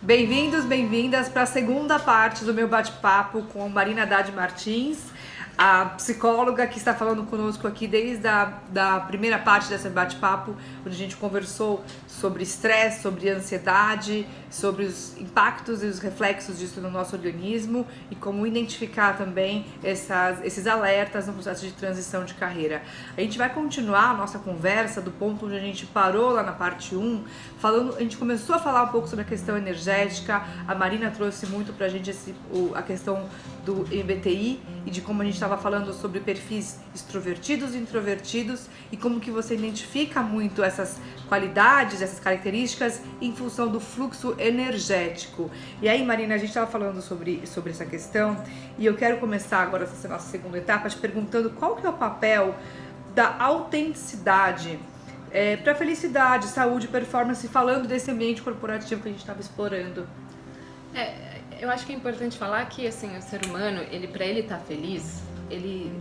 Bem-vindos, bem-vindas para a segunda parte do meu bate-papo com Marina Haddad Martins, a psicóloga que está falando conosco aqui desde a primeira parte desse bate-papo, onde a gente conversou sobre estresse, sobre ansiedade, sobre os impactos e os reflexos disso no nosso organismo e como identificar também esses alertas no processo de transição de carreira. A gente vai continuar a nossa conversa do ponto onde a gente parou lá na parte 1, a gente começou a falar um pouco sobre a questão energética, a Marina trouxe muito pra gente a questão do MBTI e de como a gente estava falando sobre perfis extrovertidos e introvertidos e como que você identifica muito essas qualidades, essas características em função do fluxo energético. E aí, Marina, a gente estava falando sobre essa questão e eu quero começar agora essa nossa segunda etapa te perguntando qual que é o papel da autenticidade para felicidade, saúde, performance, falando desse ambiente corporativo que a gente estava explorando. Eu acho que é importante falar que assim, o ser humano, para ele estar feliz,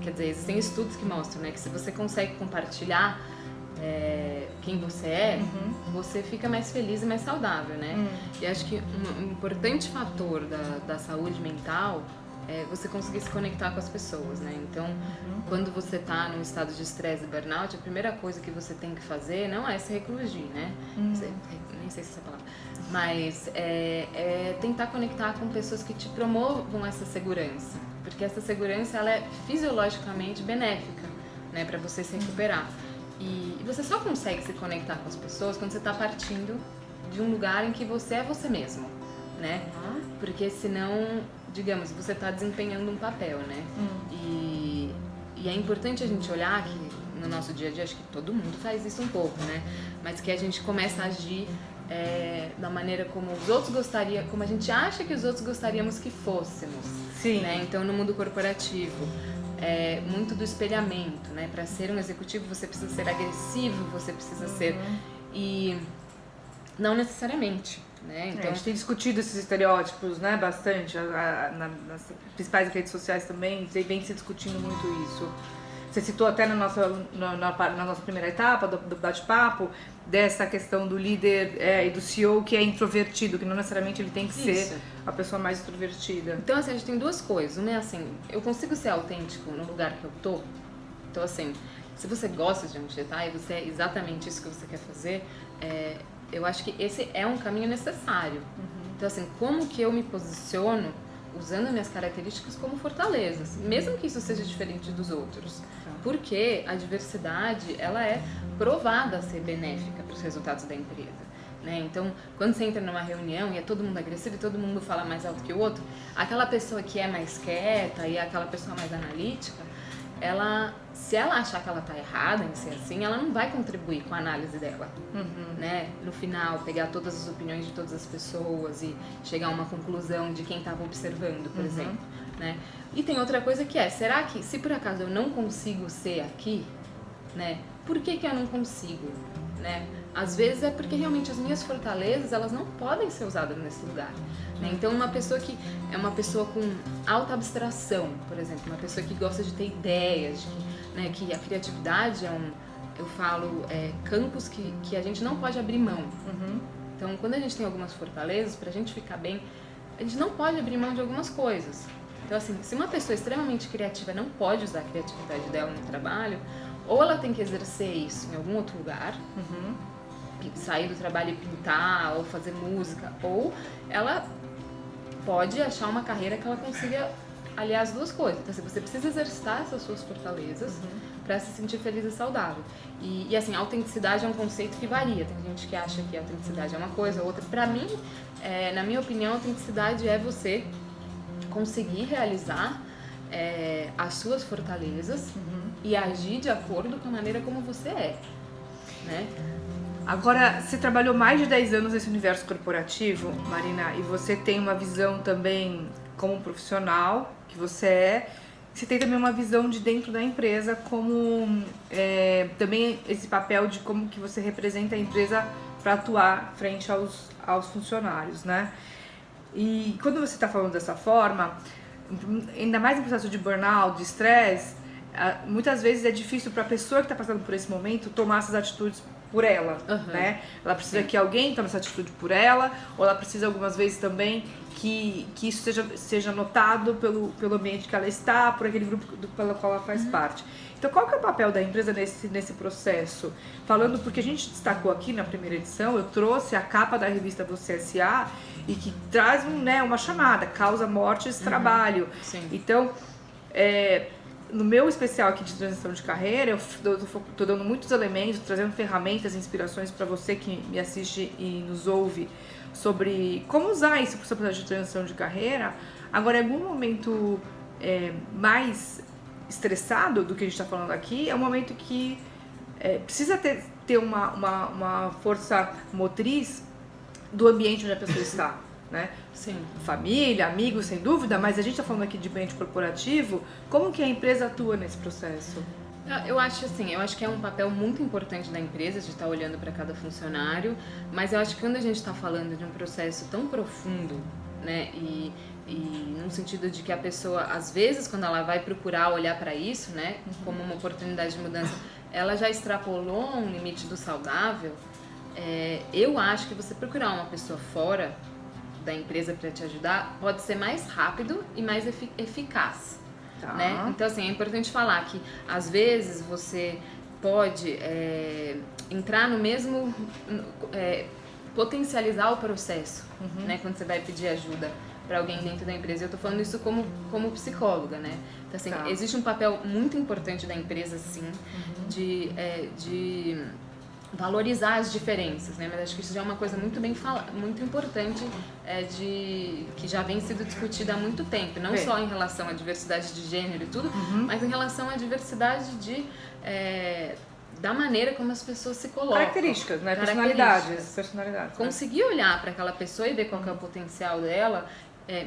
quer dizer, existem estudos que mostram, né, que se você consegue compartilhar quem você é, você fica mais feliz e mais saudável, né? E acho que um importante fator da saúde mental é você conseguir se conectar com as pessoas, né? Então, quando você está num estado de estresse e burnout, a primeira coisa que você tem que fazer não é se recluir, né? Nem sei se é essa palavra. Mas é tentar conectar com pessoas que te promovam essa segurança. Porque essa segurança, ela é fisiologicamente benéfica, né? Para você se recuperar. E você só consegue se conectar com as pessoas quando você está partindo de um lugar em que você é você mesmo, né? Porque senão, digamos, você está desempenhando um papel, né? E é importante a gente olhar que no nosso dia a dia, acho que todo mundo faz isso um pouco, né? Mas que a gente começa a agir da maneira como os outros gostariam, como a gente acha que os outros gostaríamos que fôssemos. Sim. Né? Então, no mundo corporativo, muito do espelhamento, né? Para ser um executivo, você precisa ser agressivo, você precisa ser... E não necessariamente. Né? Então, a gente tem discutido esses estereótipos, né, bastante, nas principais redes sociais também, vem se discutindo muito isso. Você citou até na nossa primeira etapa do bate-papo, dessa questão do líder e do CEO que é introvertido, que não necessariamente ele tem que ser a pessoa mais extrovertida. Então, assim, a gente tem duas coisas. Uma é assim, eu consigo ser autêntico no lugar que eu tô. Então, assim, se você gosta de onde você tá e você é exatamente isso que você quer fazer, eu acho que esse é um caminho necessário. Então, assim, como que eu me posiciono usando minhas características como fortalezas, mesmo que isso seja diferente dos outros. Porque a diversidade, ela é provada a ser benéfica para os resultados da empresa. Né? Então, quando você entra numa reunião e é todo mundo agressivo e todo mundo fala mais alto que o outro, aquela pessoa que é mais quieta e aquela pessoa mais analítica, se ela achar que ela tá errada em ser assim, ela não vai contribuir com a análise dela, né? No final, pegar todas as opiniões de todas as pessoas e chegar a uma conclusão de quem estava observando, por exemplo, né? E tem outra coisa que será que se por acaso eu não consigo ser aqui, né? Por que eu não consigo, né? Às vezes é porque realmente as minhas fortalezas, elas não podem ser usadas nesse lugar. Né? Então, uma pessoa que é uma pessoa com alta abstração, por exemplo, uma pessoa que gosta de ter ideias, né, que a criatividade eu falo, campos que a gente não pode abrir mão. Então, quando a gente tem algumas fortalezas, pra gente ficar bem, a gente não pode abrir mão de algumas coisas. Então, assim, se uma pessoa extremamente criativa não pode usar a criatividade dela no trabalho, ou ela tem que exercer isso em algum outro lugar, sair do trabalho e pintar, ou fazer música, ou ela pode achar uma carreira que ela consiga aliar as duas coisas. Então, assim, você precisa exercitar essas suas fortalezas para se sentir feliz e saudável. E assim, a autenticidade é um conceito que varia. Tem gente que acha que a autenticidade é uma coisa ou outra. Para mim, na minha opinião, a autenticidade é você conseguir realizar as suas fortalezas e agir de acordo com a maneira como você é, né? Agora, você trabalhou mais de 10 anos nesse universo corporativo, Marina, e você tem uma visão também como profissional que você tem também uma visão de dentro da empresa, como também esse papel de como que você representa a empresa para atuar frente aos funcionários, né? E quando você está falando dessa forma, ainda mais no processo de burnout, de estresse, muitas vezes é difícil para a pessoa que está passando por esse momento tomar essas atitudes por ela, Uhum. né? Ela precisa que alguém tome essa atitude por ela, ou ela precisa algumas vezes também que isso seja notado pelo ambiente que ela está, por aquele grupo pelo qual ela faz parte. Então, qual que é o papel da empresa nesse processo? Falando, porque a gente destacou aqui na primeira edição, eu trouxe a capa da revista Você S.A. e que traz uma chamada, causa, mortes, trabalho. Sim. Então, no meu especial aqui de transição de carreira, eu tô dando muitos elementos, trazendo ferramentas, inspirações para você que me assiste e nos ouve, sobre como usar isso para o seu processo de transição de carreira. Agora, em algum momento mais estressado do que a gente está falando aqui, é um momento que precisa ter uma força motriz do ambiente onde a pessoa está, né? Sim. Família, amigos, sem dúvida, mas a gente está falando aqui de ambiente corporativo, como que a empresa atua nesse processo? Eu acho que é um papel muito importante da empresa de estar olhando para cada funcionário, mas eu acho que quando a gente está falando de um processo tão profundo, né, e num sentido de que a pessoa, às vezes, quando ela vai procurar olhar para isso, né, como uma oportunidade de mudança, ela já extrapolou um limite do saudável, eu acho que você procurar uma pessoa fora da empresa para te ajudar pode ser mais rápido e mais eficaz. Tá. Né? Então, assim, é importante falar que, às vezes, você pode entrar no mesmo... potencializar o processo, né? Quando você vai pedir ajuda para alguém dentro da empresa. Eu tô falando isso como psicóloga, né? Então, assim, existe um papel muito importante da empresa, sim, de valorizar as diferenças, né? Mas acho que isso já é uma coisa muito muito importante, que já vem sendo discutida há muito tempo, não só em relação à diversidade de gênero e tudo, mas em relação à diversidade da maneira como as pessoas se colocam. Características, né? Personalidades. Conseguir olhar para aquela pessoa e ver qual que é o potencial dela,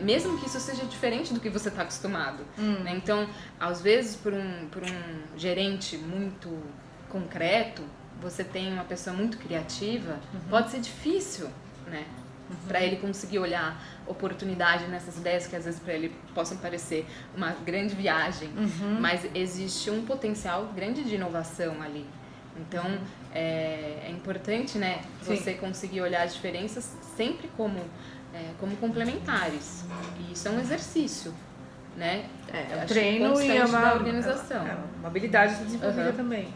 mesmo que isso seja diferente do que você está acostumado. Né? Então, às vezes, por um gerente muito concreto, você tem uma pessoa muito criativa, pode ser difícil, né? Para ele conseguir olhar oportunidade nessas ideias que às vezes para ele possam parecer uma grande viagem, mas existe um potencial grande de inovação ali. Então, é importante, né, você conseguir olhar as diferenças sempre como complementares. E isso é um exercício, né? É um treino e é da organização. Uma habilidade a ser desenvolvida também.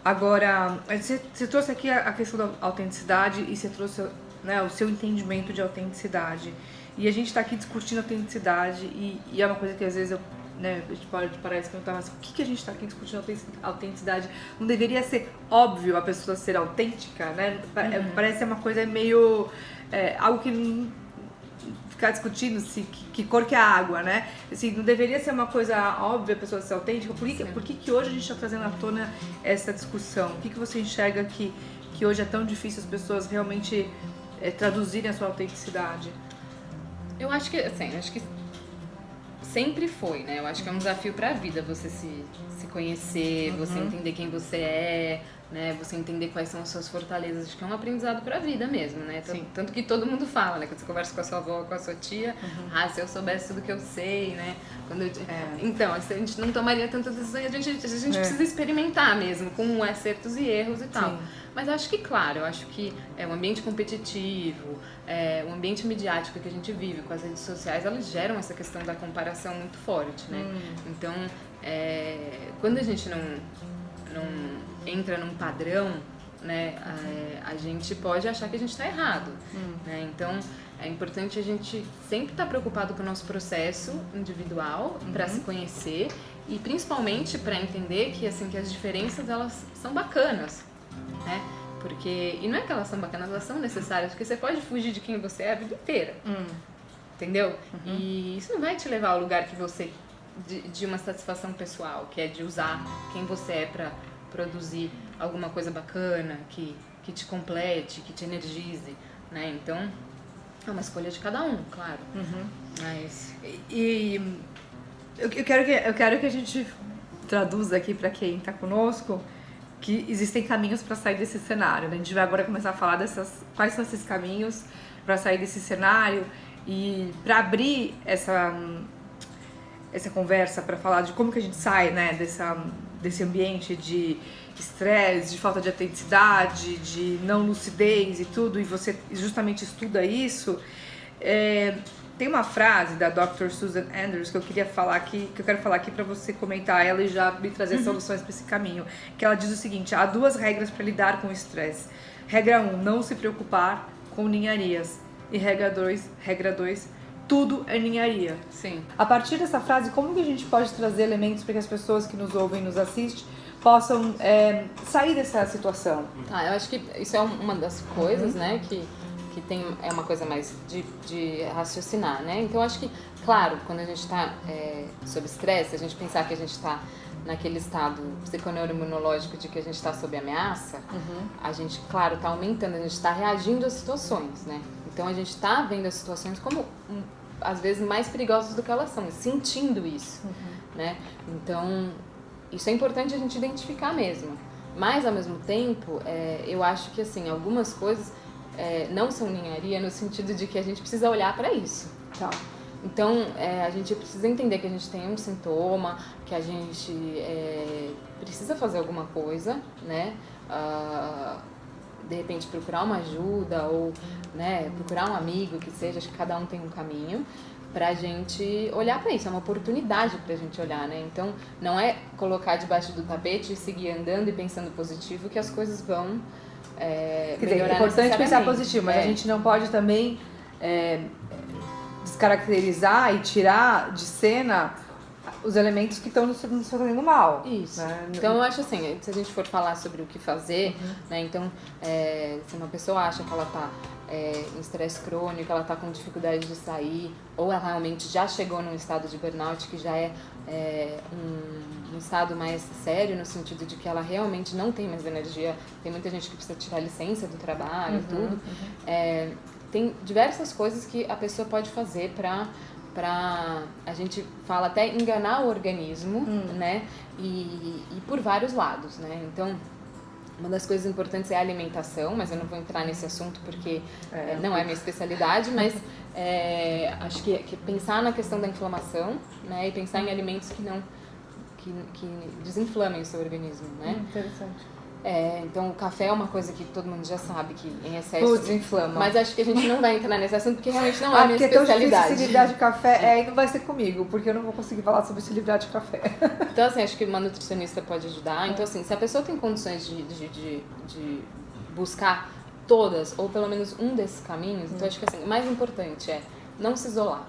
Agora, você trouxe aqui a questão da autenticidade e você trouxe, né, o seu entendimento de autenticidade. E a gente está aqui discutindo autenticidade e é uma coisa que às vezes a gente pode parar e se perguntar, mas por que a gente está aqui discutindo autenticidade? Não deveria ser óbvio a pessoa ser autêntica, né? Parece ser uma coisa meio... algo que não... ficar discutindo que cor que é a água, né? Assim, não deveria ser uma coisa óbvia a pessoa ser autêntica? Por que hoje a gente está trazendo à tona essa discussão? O que você enxerga que hoje é tão difícil as pessoas realmente traduzirem a sua autenticidade? Eu acho que, sempre foi, né? Eu acho que é um desafio para a vida você se conhecer, você entender quem você é, né? Você entender quais são as suas fortalezas. Acho que é um aprendizado para a vida mesmo, né? Tanto que todo mundo fala, né? Quando você conversa com a sua avó, com a sua tia, se eu soubesse tudo que eu sei, né? Então, a gente não tomaria tantas decisões, a gente precisa experimentar mesmo, com acertos e erros e tal. Sim. Mas acho que, claro, eu acho que o ambiente competitivo, o ambiente midiático que a gente vive com as redes sociais, elas geram essa questão da comparação muito forte, né? Então, quando a gente não entra num padrão, né, a gente pode achar que a gente está errado, né? Então, é importante a gente sempre estar preocupado com o nosso processo individual para se conhecer e principalmente para entender que as diferenças elas são bacanas, né? E não é que elas são bacanas, elas são necessárias, porque você pode fugir de quem você é a vida inteira, entendeu? E isso não vai te levar ao lugar que você de uma satisfação pessoal, que é de usar quem você é para produzir alguma coisa bacana, que te complete, que te energize, né? Então, é uma escolha de cada um, claro. Mas... E eu quero que a gente traduza aqui para quem está conosco que existem caminhos para sair desse cenário, né? A gente vai agora começar a falar quais são esses caminhos para sair desse cenário e para abrir essa conversa, para falar de como que a gente sai, né, desse ambiente de estresse, de falta de autenticidade, de não lucidez e tudo, e você justamente estuda isso, tem uma frase da Dr. Susan Anders que eu quero falar aqui para você comentar ela e já me trazer soluções para esse caminho, que ela diz o seguinte: há 2 regras para lidar com o estresse. Regra 1, não se preocupar com ninharias. E regra 2, tudo é ninharia. Sim. A partir dessa frase, como que a gente pode trazer elementos para que as pessoas que nos ouvem e nos assistem possam sair dessa situação? Tá, eu acho que isso é uma das coisas, né, que é uma coisa mais de raciocinar, né? Então, eu acho que, claro, quando a gente está sob estresse, a gente pensar que a gente está naquele estado psiconeuroimunológico de que a gente está sob ameaça, a gente, claro, está aumentando, a gente está reagindo às situações, né? Então, a gente está vendo as situações como, às vezes, mais perigosas do que elas são, sentindo isso, né? Então, isso é importante a gente identificar mesmo. Mas, ao mesmo tempo, eu acho que, assim, algumas coisas não são ninharia no sentido de que a gente precisa olhar para isso. Tá. Então, a gente precisa entender que a gente tem um sintoma, que a gente precisa fazer alguma coisa, né? De repente procurar uma ajuda ou, né, procurar um amigo, que seja, acho que cada um tem um caminho, pra gente olhar para isso, é uma oportunidade pra gente olhar, né? Então, não é colocar debaixo do tapete e seguir andando e pensando positivo que as coisas vão Quer dizer, é importante pensar positivo, mas a gente não pode também descaracterizar e tirar de cena os elementos que estão nos fazendo mal. Isso. Né? Então, eu acho assim, se a gente for falar sobre o que fazer, né? Então, se uma pessoa acha que ela está em estresse crônico, ela está com dificuldade de sair, ou ela realmente já chegou num estado de burnout que já um estado mais sério, no sentido de que ela realmente não tem mais energia, tem muita gente que precisa tirar licença do trabalho e tudo. Tem diversas coisas que a pessoa pode fazer para a gente fala até enganar o organismo, né? E por vários lados, né? Então, uma das coisas importantes é a alimentação, mas eu não vou entrar nesse assunto porque não é minha especialidade, mas acho que pensar na questão da inflamação, né? E pensar em alimentos que desinflamem o seu organismo, né? Interessante. Então o café é uma coisa que todo mundo já sabe que em excesso desinflama. Mas acho que a gente não vai entrar nesse assunto porque realmente não é a minha porque especialidade. É tão difícil se livrar de café, e não vai ser comigo, porque eu não vou conseguir falar sobre se livrar de café. Então assim, acho que uma nutricionista pode ajudar. Então assim, se a pessoa tem condições de buscar todas, ou pelo menos um desses caminhos, então acho que assim, o mais importante é não se isolar,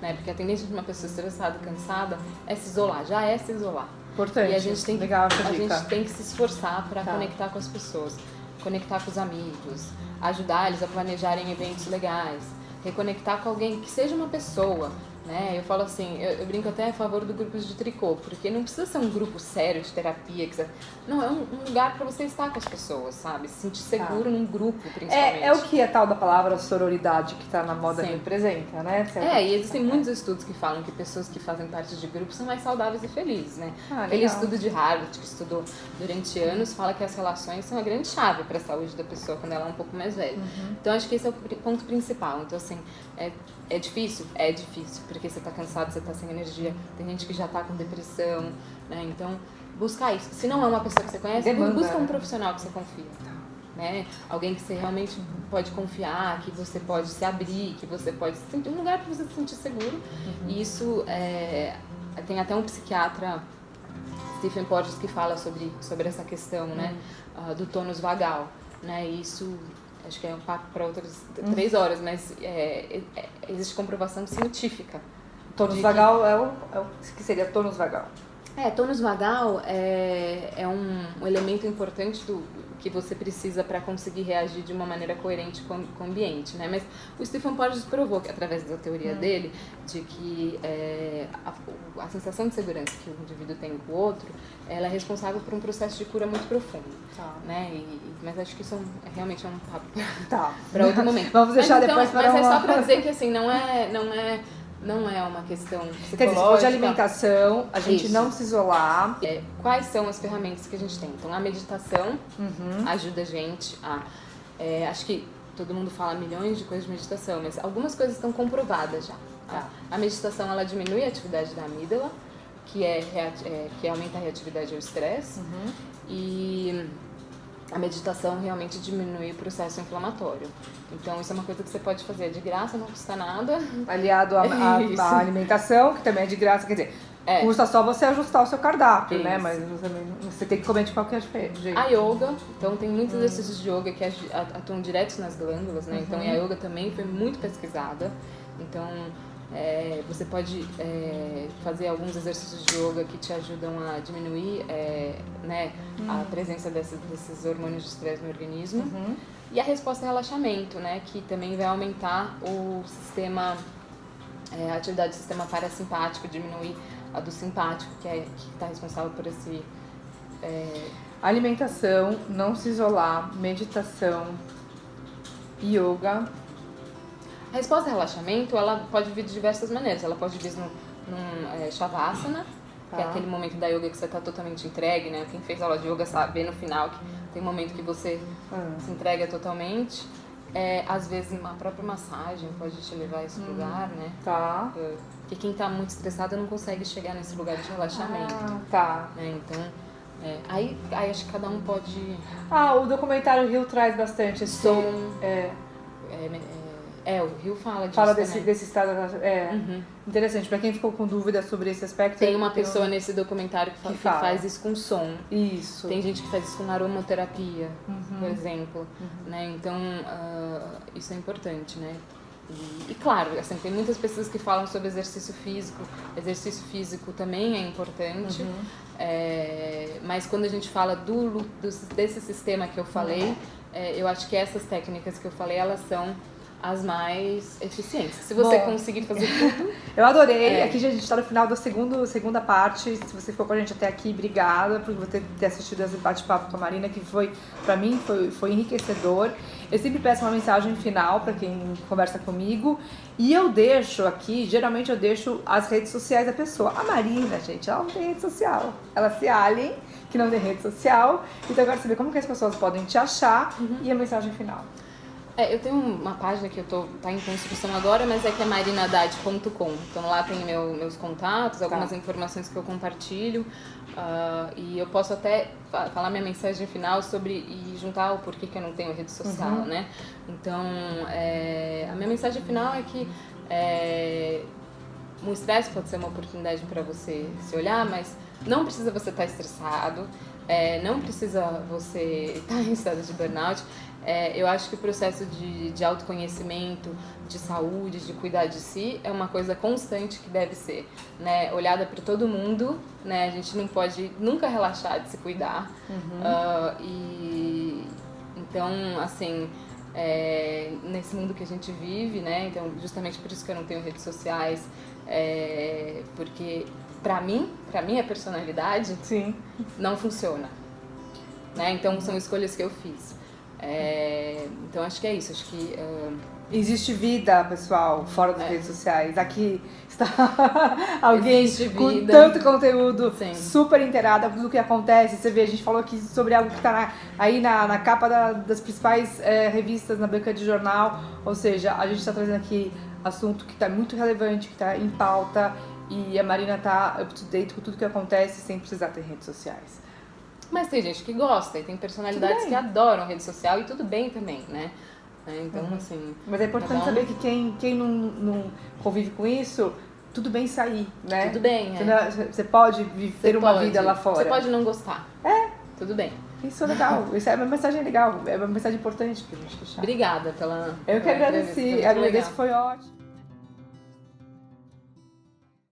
né? Porque a tendência de uma pessoa estressada, cansada, é se isolar, já é se isolar. Importante. E a gente tem gente tem que se esforçar para conectar com as pessoas, conectar com os amigos, ajudar eles a planejarem eventos legais, reconectar com alguém que seja uma pessoa, né? Eu falo assim, eu brinco até a favor do grupos de tricô, porque não precisa ser um grupo sério de terapia, não, é um lugar para você estar com as pessoas, sabe? Se sentir seguro num grupo, principalmente. É o que a tal da palavra sororidade que tá na moda Sim. representa, né? E existem muitos estudos que falam que pessoas que fazem parte de grupos são mais saudáveis e felizes, né? Aquele estudo de Harvard, que estudou durante anos, fala que as relações são a grande chave para a saúde da pessoa quando ela é um pouco mais velha. Então, acho que esse é o ponto principal. Então, assim, é difícil? É difícil, porque você tá cansado, você tá sem energia, tem gente que já tá com depressão, né? Então, buscar isso. Se não é uma pessoa que você conhece, busca um profissional que você confia, né? Alguém que você realmente pode confiar, que você pode se abrir, que você pode sentir um lugar para você se sentir seguro. E isso tem até um psiquiatra, Stephen Porges, que fala sobre essa questão, né? Do tônus vagal, né? E isso acho que é um papo para outras 3 horas, mas existe comprovação científica. Tônus vagal é o que seria tônus vagal? Tônus vagal é um elemento importante que você precisa para conseguir reagir de uma maneira coerente com o ambiente, né? Mas o Stephen Porges provou que, através da teoria dele, de que a sensação de segurança que o indivíduo tem com o outro, ela é responsável por um processo de cura muito profundo, né? Mas acho que isso realmente é um papo para outro momento. Vamos deixar depois para Mas é só para dizer que assim, não é uma questão psicológica. Quer dizer, de alimentação, a gente não se isolar. Quais são as ferramentas que a gente tem? Então, a meditação ajuda a gente a... acho que todo mundo fala milhões de coisas de meditação, mas algumas coisas estão comprovadas já. A meditação, ela diminui a atividade da amígdala, que aumenta a reatividade ao estresse. E a meditação realmente diminui o processo inflamatório. Então, isso é uma coisa que você pode fazer de graça, não custa nada. Aliado à alimentação, que também é de graça, quer dizer, custa só você ajustar o seu cardápio, Isso. né? Mas você tem que comer de qualquer jeito. A yoga, então tem muitos exercícios de yoga que atuam direto nas glândulas, né? Então, a yoga também foi muito pesquisada. Então, você pode fazer alguns exercícios de yoga que te ajudam a diminuir né, a presença desses hormônios de estresse no organismo. E a resposta é relaxamento, né, que também vai aumentar o sistema, a atividade do sistema parasimpático, diminuir a do simpático, que está responsável por esse... Alimentação, não se isolar, meditação, yoga. A resposta ao relaxamento, ela pode vir de diversas maneiras. Ela pode vir num Shavasana, que é aquele momento da yoga que você está totalmente entregue, né? Quem fez aula de yoga sabe, vê no final que tem um momento que você se entrega totalmente. Às vezes uma própria massagem pode te levar a esse lugar, né? Tá. Porque quem está muito estressado não consegue chegar nesse lugar de relaxamento. Tá. Né? Então, aí acho que cada um pode... O documentário Rio traz bastante esse som. O Rio fala disso. Fala desse estado. Interessante. Pra quem ficou com dúvida sobre esse aspecto. Tem uma pessoa nesse documentário que faz isso com som. Isso. Tem gente que faz isso com aromaterapia, por exemplo. Né? Então, isso é importante, né? E claro, assim, tem muitas pessoas que falam sobre exercício físico. Exercício físico também é importante. Mas quando a gente fala desse sistema que eu falei, eu acho que essas técnicas que eu falei, elas são as mais eficientes. Se você conseguir fazer tudo... Eu adorei. Aqui a gente está no final da segunda parte. Se você ficou com a gente até aqui, obrigada por você ter assistido esse bate-papo com a Marina, que pra mim foi enriquecedor. Eu sempre peço uma mensagem final para quem conversa comigo. E eu deixo aqui, geralmente eu deixo as redes sociais da pessoa. A Marina, gente, ela não tem rede social. Ela se alien, que não tem rede social. Então eu quero saber como que as pessoas podem te achar e a mensagem final. Eu tenho uma página que tá em construção agora, mas que é marinadade.com. Então lá tem meus contatos, algumas informações que eu compartilho. E eu posso até falar minha mensagem final e juntar o porquê que eu não tenho rede social, né? Então, a minha mensagem final é que o estresse pode ser uma oportunidade para você se olhar, mas não precisa você estar estressado, não precisa você estar em estado de burnout. Eu acho que o processo de autoconhecimento, de saúde, de cuidar de si, é uma coisa constante que deve ser, né, olhada para todo mundo, né, a gente não pode nunca relaxar de se cuidar. Então, assim, nesse mundo que a gente vive, né, então justamente por isso que eu não tenho redes sociais, porque pra minha personalidade, não funciona, né, então são escolhas que eu fiz. Então acho que é isso, acho que existe vida, pessoal, fora das redes sociais. Aqui está alguém com tanto conteúdo, super inteirada do que acontece. Você vê, a gente falou aqui sobre algo que está aí na capa das principais revistas, na banca de jornal. Ou seja, a gente está trazendo aqui assunto que está muito relevante, que está em pauta, e a Marina está up to date com tudo que acontece sem precisar ter redes sociais. Mas tem gente que gosta e tem personalidades que adoram rede social e tudo bem também, né? Então, assim... Mas é importante saber que quem não convive com isso, tudo bem sair, né? Tudo bem, Você pode ter uma vida lá fora. Você pode não gostar. Tudo bem. Isso é legal. Isso é uma mensagem legal. É uma mensagem importante pra gente deixar. Obrigada pela... Eu que agradeço. Foi ótimo.